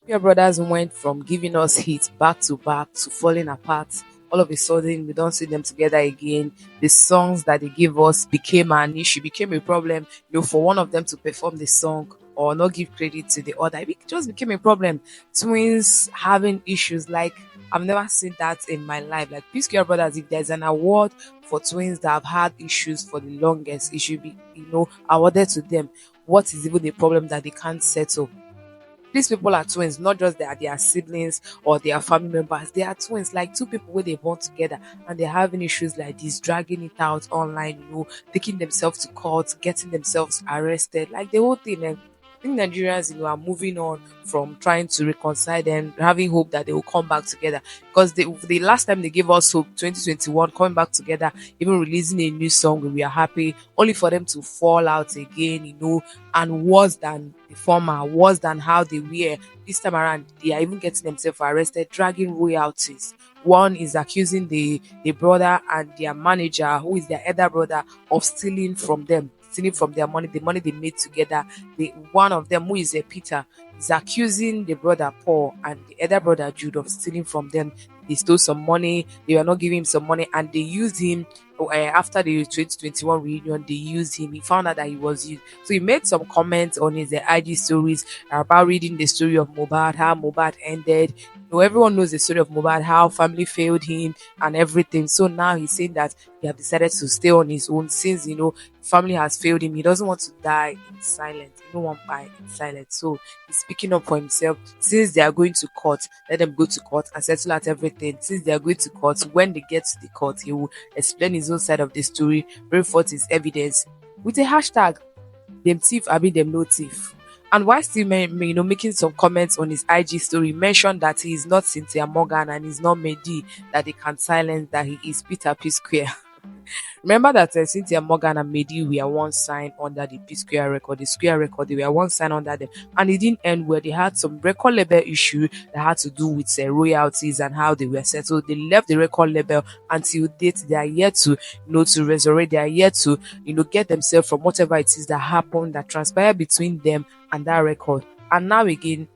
Your brothers went from giving us hits back to back to falling apart. All of a sudden, we don't see them together again. The songs that they give us became an issue, became a problem. For one of them to perform the song or not give credit to the other, it just became a problem. Twins having issues like I've never seen that in my life. Like Psquare brothers, if there's an award for twins that have had issues for the longest, it should be awarded to them. What is even the problem that they can't settle? These people are twins, not just they are their siblings or their family members. They are twins, like two people where they born together and they're having issues like this, dragging it out online, taking themselves to court, getting themselves arrested, like the whole thing. And I think Nigerians, are moving on from trying to reconcile them, having hope that they will come back together. Because the last time they gave us hope, 2021, coming back together, even releasing a new song, we are happy, only for them to fall out again, and worse than the former, worse than how they were. This time around, they are even getting themselves arrested, dragging royalties. One is accusing the brother and their manager, who is their elder brother, of stealing from their money, the money they made together. The one of them, who is a Peter, is accusing the brother Paul and the elder brother Jude of stealing from them. They stole some money, they were not giving him some money, and they used him. After the 2021 reunion, they used him. He found out that he was used. So he made some comments on his IG stories about reading the story of Mohbad, how Mohbad ended. Everyone knows the story of Mohbad, how family failed him and everything. So now he's saying that he have decided to stay on his own since family has failed him. He doesn't want to die in silence. He don't want to die in silence. So he's speaking up for himself. Since they are going to court, let them go to court and settle out everything. Since they are going to court, when they get to the court, he will explain his own side of the story, bring forth his evidence with a hashtag, them thief, I mean them no thief. And while still making some comments on his IG story, mentioned that he is not Cynthia Morgan and he's not Mehdi, that they can silence, that he is Peter P. Square. Remember that Cynthia Morgan and Mehdi were once signed under the Psquare record, the Square record. They were once signed under them, and it didn't end where they had some record label issue that had to do with royalties and how they were settled. They left the record label until date. They are yet to, to resurrect. They are yet to, get themselves from whatever it is that happened, that transpired between them and that record. And now again,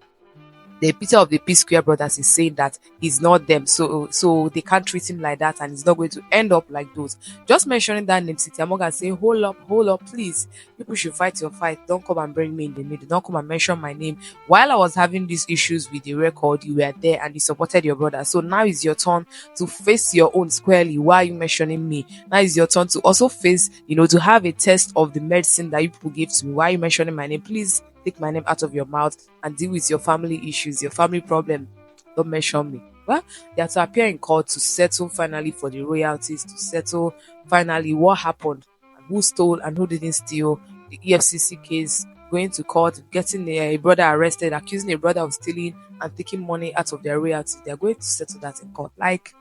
the Peter of the P Square brothers is saying that he's not them, so they can't treat him like that, and he's not going to end up like those. Just mentioning that name, Cynthia Morgan saying, hold up, please. People should fight your fight. Don't come and bring me in the middle. Don't come and mention my name. While I was having these issues with the record, you were there and you supported your brother. So now it's your turn to face your own squarely. Why are you mentioning me? Now it's your turn to also face, to have a test of the medicine that you people gave to me. Why are you mentioning my name? Please take my name out of your mouth and deal with your family issues, your family problem. Don't mention me. Well, they have to appear in court to settle finally for the royalties, to settle finally what happened and who stole and who didn't steal. The EFCC case, going to court, getting a brother arrested, accusing a brother of stealing and taking money out of their royalties. They're going to settle that in court. Like,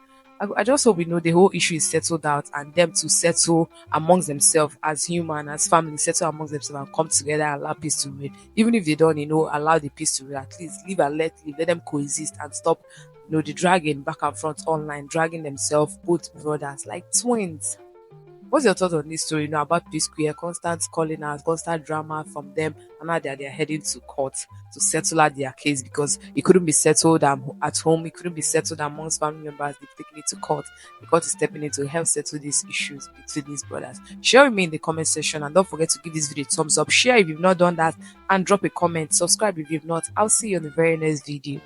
I just hope the whole issue is settled out and them to settle amongst themselves as human, as family, settle amongst themselves and come together and allow peace to reign. Even if they don't, allow the peace to reign, at least live and let live, let them coexist and stop, the dragging back and front online, dragging themselves, both brothers, like twins. What's your thought on this story, about P Square, constant calling out, constant drama from them, and now they're heading to court to settle out their case because it couldn't be settled at home, it couldn't be settled amongst family members, they've taken it to court. The court is stepping in to help settle these issues between these brothers. Share with me in the comment section and don't forget to give this video a thumbs up, share if you've not done that, and drop a comment, subscribe if you've not. I'll see you in the very next video.